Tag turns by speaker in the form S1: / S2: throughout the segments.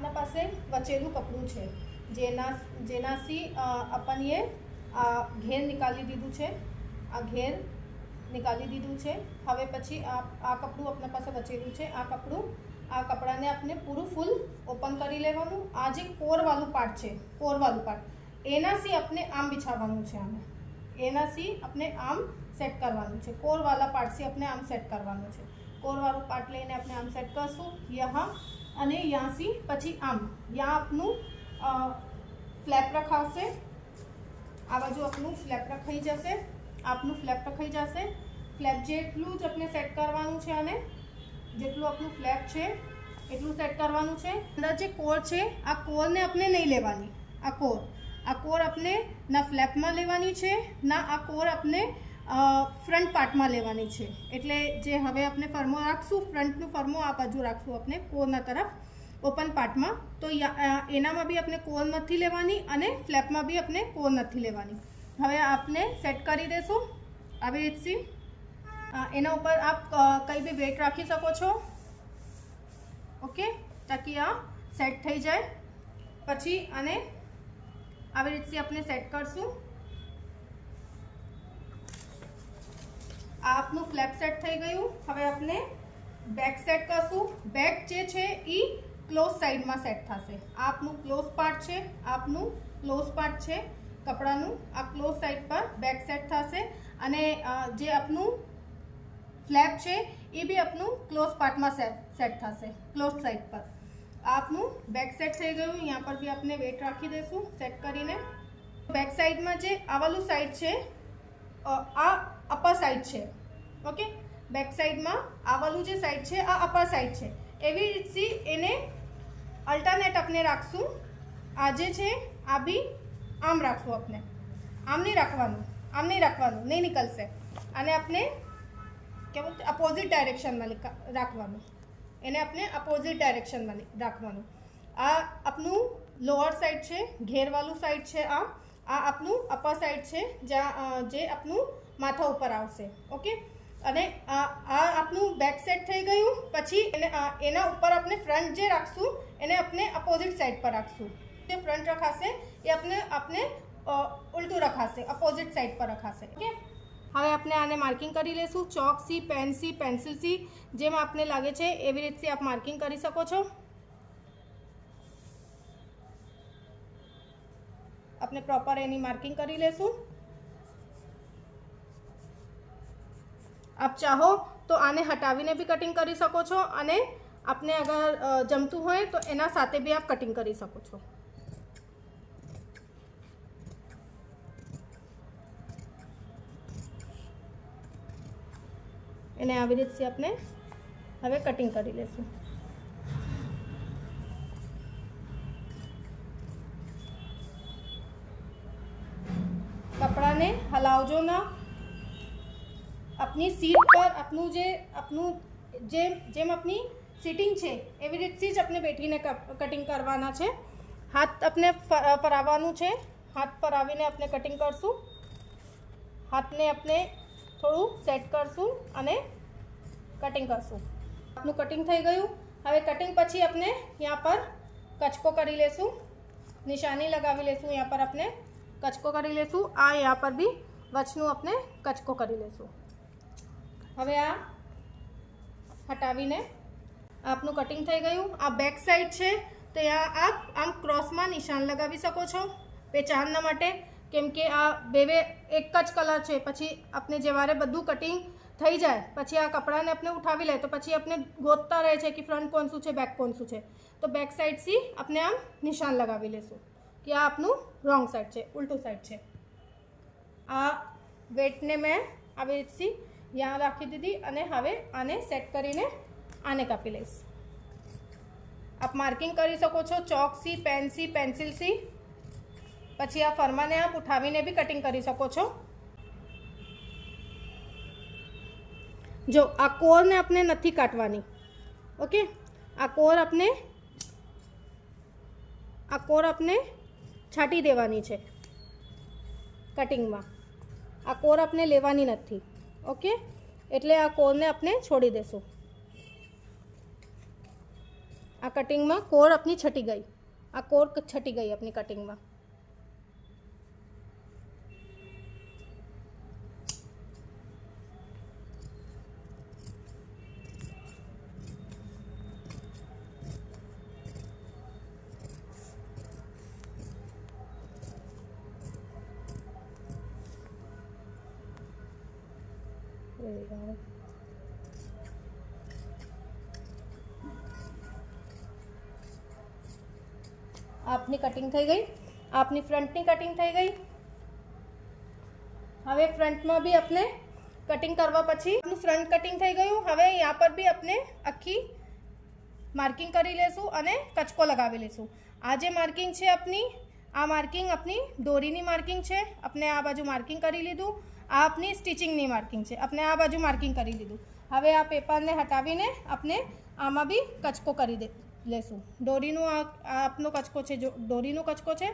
S1: આપના પાસે વચેલું કપડું છે જેનાથી अपन ये घेर निकाली दीधું છે। આ ઘેર निकाली दीधું છે। હવે પછી આ કપડું આપના પાસે વચેલું છે। આ કપડાને આપણે પૂરું ફૂલ ઓપન કરી લેવાનું। આ જે કોરવાળું પાર્ટ છે, કોરવાળું પાર્ટ એનાથી આપણે આમ બિછાવવાનું છે। એનાથી આપણે આમ સેટ કરવાનું છે। કોરવાળા પાર્ટથી આપણે આમ સેટ કરવાનું છે। કોરવાળું પાર્ટ લઈને આપણે આમ સેટ કરશું यहाँ અને અહીંયાથી પછી આમ यहाँ આપનું ફ્લેપ રખાશે। આ બાજુ આપનું ફ્લેપ રખાઈ જશે। આપનું ફ્લેપ રખાઈ જશે। ફ્લેપ જેટલું જ આપણે સેટ કરવાનું છે અને જેટલું આપણું ફ્લેપ છે એટલું સેટ કરવાનું છે। અંદર જે કોર છે આ કોરને આપણે નહીં લેવાની। આ કોર આપણે ના ફ્લેપમાં લેવાની છે ના આ કોર આપણે ફ્રન્ટ પાર્ટમાં લેવાની છે। એટલે જે હવે આપણે ફરમો રાખશું, ફ્રન્ટનું ફરમો આ બાજુ રાખશું આપણે કોરના તરફ ઓપન પાર્ટમાં। તો એનામાં બી આપણે કોર નથી લેવાની અને ફ્લેપમાં બી આપણે કોર નથી લેવાની। હવે આપણે સેટ કરી દેશું આવી રીતથી। એના ઉપર આપ કંઈ બી વેટ રાખી શકો છો, ઓકે, તાકી આ સેટ થઈ જાય। પછી આને આવી રીતથી આપણે સેટ કરશું। આ આપનું ફ્લેપ સેટ થઈ ગયું। હવે આપણે બેક સેટ કરશું। બેક જે છે એ ક્લોઝ સાઈડમાં સેટ થશે। આ આપનું ક્લોઝ પાર્ટ છે, આપનું ક્લોઝ પાર્ટ છે કપડાનું, આ ક્લોઝ સાઈડ પર બેક સેટ થશે અને જે આપનું ફ્લેપ છે એ બી આપનું ક્લોઝ પાર્ટમાં સેટ થશે, ક્લોઝ સાઈડ પર। આપનું બેક સેટ થઈ ગયું। यहाँ पर भी આપણે વેટ રાખી દઈશું સેટ કરીને। બેક સાઈડમાં જે આવાલું સાઈડ છે આ અપર સાઈડ છે, ઓકે। બેક સાઈડમાં આવાલું જે સાઈડ છે આ અપર સાઈડ છે। એવી રીતથી એને અલ્ટરનેટ આપણે રાખશું। આ જે છે આ બી આમ રાખશું આપણે, આમ નહીં રાખવાનું, આમ નહીં રાખવાનું, નહીં નીકળશે। અને આપણે क्या बोलते अपोजिट डायरेक्शन में રાખવાનું, એને આપણે અપોઝિટ ડાયરેક્શનમાં રાખવાનું। આ આપનું લોઅર સાઈડ છે, ઘેરવાળું સાઈડ છે। આ આપનું અપર સાઈડ છે જે આપનું માથા ઉપર આવશે, ઓકે। અને આ આપનું બેક સેટ થઈ ગયું। પછી એના ઉપર આપણે ફ્રન્ટ જે રાખશું એને આપણે અપોઝિટ સાઈડ પર રાખશું। જે ફ્રન્ટ રખાશે એ આપણે ઉલટું રખાશે, અપોઝિટ સાઈડ પર રખાશે, ઓકે। હવે આપણે આને માર્કિંગ કરી લેશું। ચોકથી, પેનથી, પેન્સિલથી જેમ આપને લાગે છે એવી રીતે આપ માર્કિંગ કરી શકો છો। આપણે પ્રોપર એની માર્કિંગ કરી લેશું। આપ ચાહો તો આને હટાવીને બી કટિંગ કરી શકો છો અને આપને અગર જમતું હોય તો એના સાથે બી આપ કટિંગ કરી શકો છો। એને આવી રીતથી આપણે હવે કટિંગ કરી લેશું। કપડાને હલાવજો ના। આપની સીટ પર જેમ આપની સિટિંગ છે એવી રીતથી જ આપણે બેઠીને કટિંગ કરવાના છે। હાથ આપણે ફરાવવાનું છે, હાથ ફરાવીને આપણે કટિંગ કરશું। હાથને આપણે થોડું સેટ કરશું અને કટિંગ કરશું। આપનું કટિંગ થઈ ગયું। હવે કટિંગ પછી આપણે यहाँ पर કચકો કરી લેશું, નિશાની લગાવી લેશું। यहाँ पर આપણે કચકો કરી લેશું। આ यहाँ पर બી વચનું આપણે કચકો કરી લેશું। હવે આ હટાવીને આપનું કટિંગ થઈ ગયું। આ બેક સાઈડ છે તો यहाँ આપ આમ ક્રોસમાં નિશાન લગાવી શકો છો પહેચાનના માટે, કેમ કે આ બે એક જ કલર છે। પછી આપણે જેવારે બધું કટિંગ થઈ જાય પછી આ કપડાને આપણે ઉઠાવી લે તો પછી આપણે ગોતતા રહે છે કે ફ્રન્ટ કોણ શું છે, બેક કોણ શું છે। તો બેક સાઈડથી આપણે આમ નિશાન લગાવી લેશું કે આ આપનું રોંગ સાઈડ છે, ઉલટું સાઈડ છે। આ વેટને મેં આવી રીતથી यहाँ રાખી દીધી અને હવે આને સેટ કરીને આને કાપી લઈશ। આપ માર્કિંગ કરી શકો છો ચોકથી, પેનથી, પેન્સિલથી। પછી આ ફરમાને આપ ઉઠાવીને બી કટિંગ કરી શકો છો। જો આ કોરને આપણે નથી કાટવાની, ઓકે। આ કોર આપણે છાંટી દેવાની છે કટિંગમાં। આ કોર આપણે લેવાની નથી, ઓકે। એટલે આ કોરને આપણે છોડી દેશું। આ કટિંગમાં કોર આપની છટી ગઈ, આ કોર છટી ગઈ આપની કટિંગમાં. આપની કટિંગ થઈ ગઈ, આપની ફ્રન્ટની કટિંગ થઈ ગઈ. હવે ફ્રન્ટમાં બી આપણે કટિંગ કરવા પછી આપનું ફ્રન્ટ કટિંગ થઈ ગયું. હવે यहाँ પર બી આપણે આખી માર્કિંગ કરી લેશું અને કચકો લગાવી લેશું. આ જે માર્કિંગ છે આપની, આ માર્કિંગ આપની દોરીની માર્કિંગ છે. આપણે આ બાજુ માર્કિંગ કરી લીધું. આ આપની સ્ટિચિંગની માર્કિંગ છે. આપણે આ બાજુ માર્કિંગ કરી લીધું. હવે આ પેપરને હટાવીને આપણે આમાં બી કચકો કરી લેશું. દોરીનું આ આપનો કચકો છે, જો દોરીનો કચકો છે,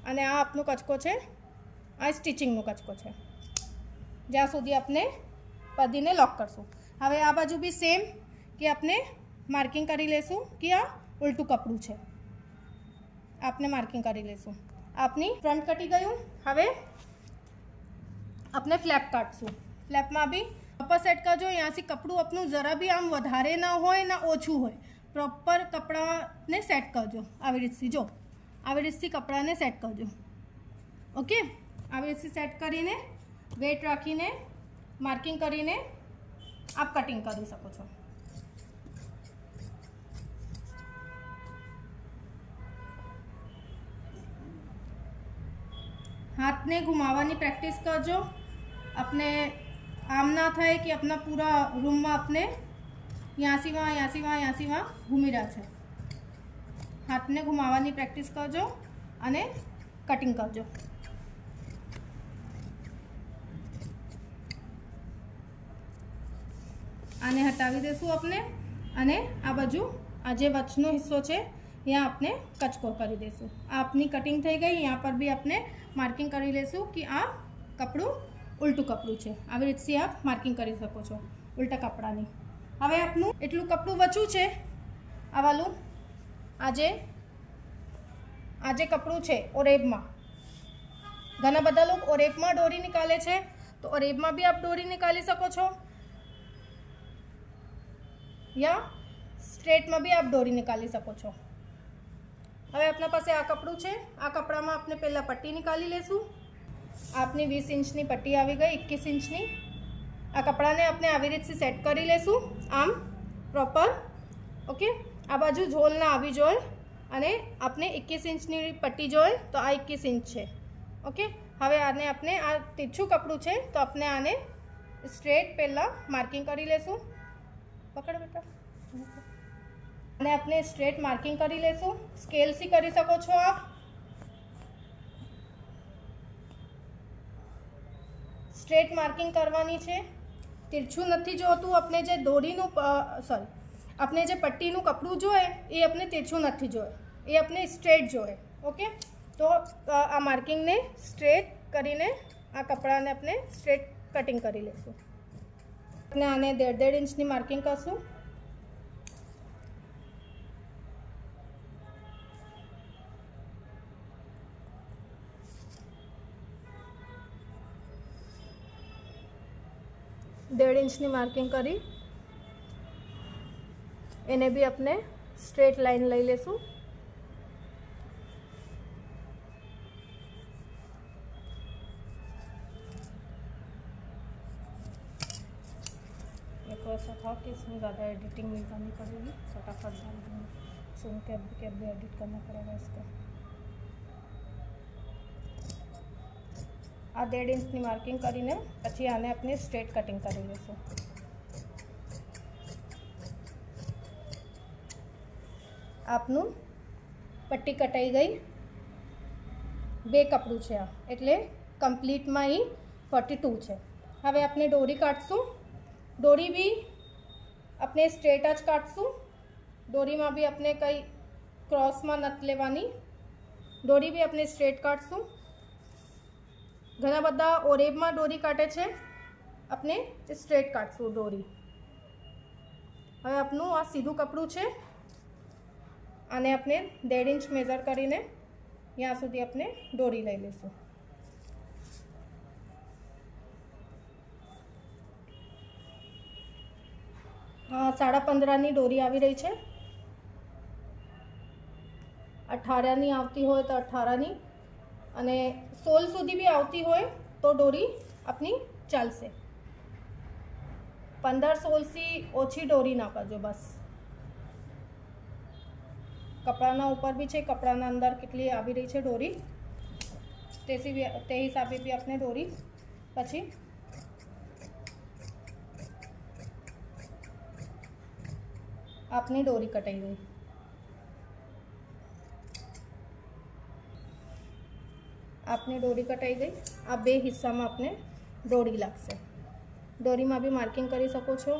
S1: અને આ આપનો કચકો છે, આ સ્ટિચિંગનો કચકો છે. જ્યાં સુધી આપણે પદ્ધીને લોક કરશું. હવે આ બાજુ બી સેમ કે આપણે માર્કિંગ કરી લેશું કે આ ઉલટું કપડું છે. आपने मार्किंग कर लेशू. आपनी फ्रंट कटी गયું. હવે अपने फ्लैप काटशू. फ्लैप में भी प्रॉपर सेट करजो. यहाँ से कपड़ू अपनू जरा भी आम वधारे ना होय ना ओछू होय, प्रॉपर कपड़ा ने सेट करजो. આવી રીતથી જો, આવી રીતથી કપડાને સેટ કરજો. ઓકે, આવી રીતથી સેટ કરીને વેટ રાખીને માર્કિંગ કરીને આપ કટિંગ કરી શકો છો. हाथ ने घुमावानी प्रैक्टिस करजो. अपने आम ना थाय कि अपना पूरा रूम में अपने यासी वहाँ घूमी रहा है. हाथ ने घुमावानी प्रैक्टिस करजो अने कटिंग करजो. आने हटावी देशू अपने अने आ बाजू आ जे वचनो हिस्सो छे यहाँ अपने कचको करी देशू. आपनी कटिंग थई गई. यहाँ पर भी अपने मार्किंग करी लेशू कि आ कपड़ू उल्टू कपड़ू है. આવી રીતથી आप मार्किंग કરી શકો છો उल्टा कपड़ानी. હવે આપનું એટલું કપડું બચ્યું છે આ વાલું, આજે કપડું છે ઓરેબમાં. ઘણા બધા લોકો ઓરેબમાં દોરી નિકાલે છે, તો ઓરેબમાં બી આપ દોરી નિકાલી શકો છો, या સ્ટ્રેટમાં બી આપ દોરી નિકાલી શકો છો. હવે આપણા પાસે આ કપડું છે. આ કપડામાં આપણે પહેલાં પટ્ટી નિકાલી લેશું. આપની 20 ઇંચની પટ્ટી આવી ગઈ, 21 ઇંચની. આ કપડાને આપણે આવી રીતથી સેટ કરી લેશું આમ પ્રોપર. ઓકે, આ બાજુ ઝોલ ના આવી જોઈએ અને આપણે 21 ઇંચની પટ્ટી જોઈએ તો આ 21 ઇંચ છે. ઓકે, હવે આને આપણે આ તીરછું કપડું છે તો આપણે આને સ્ટ્રેટ પહેલાં માર્કિંગ કરી લેશું. પકડ બેટા. અને આપણે સ્ટ્રેટ માર્કિંગ કરી લેશું. સ્કેલથી કરી શકો છો આપ. સ્ટ્રેટ માર્કિંગ કરવાની છે. તિરછું નથી જોતું. આપણે જે દોરીનું સોરી આપણે જે પટ્ટીનું કપડું જોઈએ એ આપણે તિરછું નથી જોઈએ, એ આપણે સ્ટ્રેટ જોઈએ. ઓકે, તો આ માર્કિંગને સ્ટ્રેટ કરીને આ કપડાને આપણે સ્ટ્રેટ કટિંગ કરી લેશું. આપણે આને 1.5 ઇંચની માર્કિંગ કરશું. डेढ़ इंचनी मार्किंग करी एने भी अपने स्ट्रेट लाइन लई लेशू. एक ऐसा था कि इसमें ज़्यादा एडिटिंग नहीं करनी पड़ेगी, फटाफट डाल दूँगी. सुन कैब भी एडिट करना पड़ेगा इसका. आ 1.5 इंचनी मार्किंग करीने पछी आने अपने स्ट्रेट कटिंग करी लेशुं. आपनु पट्टी कटाई गई. 2 कपड़ू है एटले कम्प्लीट में ही 42 है. हवे अपने डोरी काटशुं. डोरी भी अपने स्ट्रेट ज काटशुं. डोरी में भी अपने कई क्रॉस में नत लेवानी. डोरी भी अपने स्ट्रेट काटशुं. घना बधा ओरेब में डोरी काटे छे, अपने स्ट्रेट काटशुं डोरी. हवे आपनु आ सीधुं कपड़ू है આને આપણે 1.5 ઇંચ મેઝર કરીને यहाँ સુધી આપણે દોરી લઈ લઈશું। हाँ 15.5ની દોરી આવી રહી છે। 18ની આવતી હોય તો 18ની અને 16 સુધી બી આવતી હોય તો દોરી આપની ચાલશે। 15-16 થી ઓછી દોરી ના કરજો બસ। कपड़ा ऊपर भी है, कपड़ा अंदर कितनी आ रही है डोरी ते हिसाबे भी अपने डोरी पछी आपनी डोरी कटाई गई। आपनी डोरी कटाई गई। आ बे हिस्सा में अपने डोरी लगशे। डोरी में भी मार्किंग करी सको छो।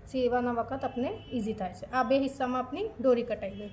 S1: सीवाना वखत अपने ईजी थाय छे। आ बे हिस्सा में अपनी डोरी कटाई गई।